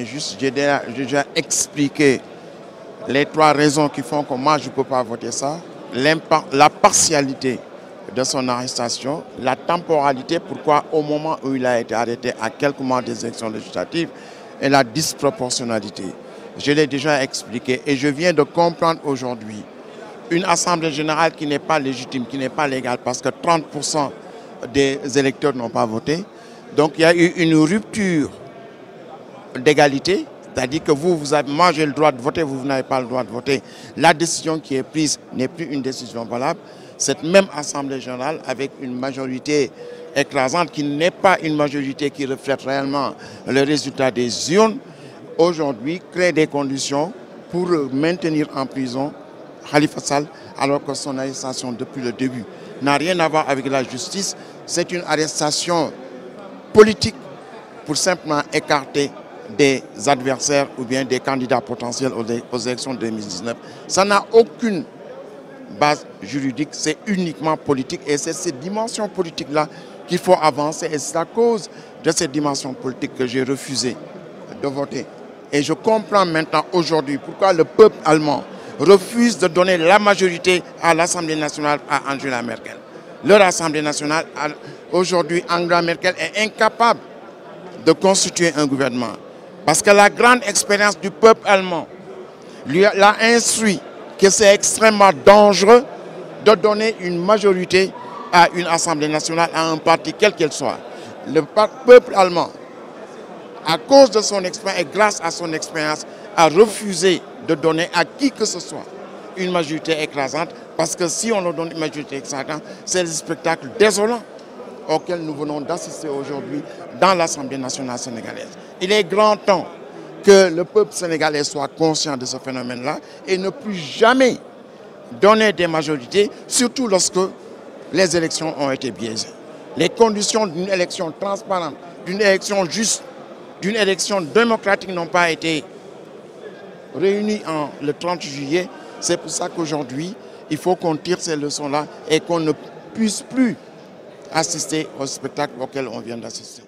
injuste. J'ai déjà expliqué les 3 raisons qui font que moi je ne peux pas voter ça. La partialité de son arrestation, la temporalité, pourquoi au moment où il a été arrêté à quelques mois des élections législatives, et la disproportionnalité. Je l'ai déjà expliqué et je viens de comprendre aujourd'hui une assemblée générale qui n'est pas légitime, qui n'est pas légale parce que 30% des électeurs n'ont pas voté. Donc il y a eu une rupture d'égalité, c'est-à-dire que moi j'ai le droit de voter, vous n'avez pas le droit de voter. La décision qui est prise n'est plus une décision valable. Cette même assemblée générale avec une majorité écrasante qui n'est pas une majorité qui reflète réellement le résultat des urnes, aujourd'hui crée des conditions pour maintenir en prison Khalifa Sall alors que son arrestation depuis le début n'a rien à voir avec la justice. C'est une arrestation politique pour simplement écarter des adversaires ou bien des candidats potentiels aux élections de 2019. Ça n'a aucune base juridique, c'est uniquement politique et c'est cette dimension politique-là qu'il faut avancer et c'est à cause de cette dimension politique que j'ai refusé de voter. Et je comprends maintenant aujourd'hui pourquoi le peuple allemand refuse de donner la majorité à l'Assemblée nationale à Angela Merkel. Leur Assemblée nationale, aujourd'hui, Angela Merkel est incapable de constituer un gouvernement. Parce que la grande expérience du peuple allemand lui a instruit que c'est extrêmement dangereux de donner une majorité à une Assemblée nationale, à un parti quel qu'elle soit. Le peuple allemand, à cause de son expérience et grâce à son expérience, a refusé de donner à qui que ce soit une majorité écrasante, parce que si on leur donne une majorité écrasante, c'est le spectacle désolant auquel nous venons d'assister aujourd'hui dans l'Assemblée nationale sénégalaise. Il est grand temps que le peuple sénégalais soit conscient de ce phénomène-là et ne plus jamais donner des majorités, surtout lorsque les élections ont été biaisées. Les conditions d'une élection transparente, d'une élection juste, d'une élection démocratique n'ont pas été réunies le 30 juillet. C'est pour ça qu'aujourd'hui, il faut qu'on tire ces leçons-là et qu'on ne puisse plus assister au spectacle auquel on vient d'assister.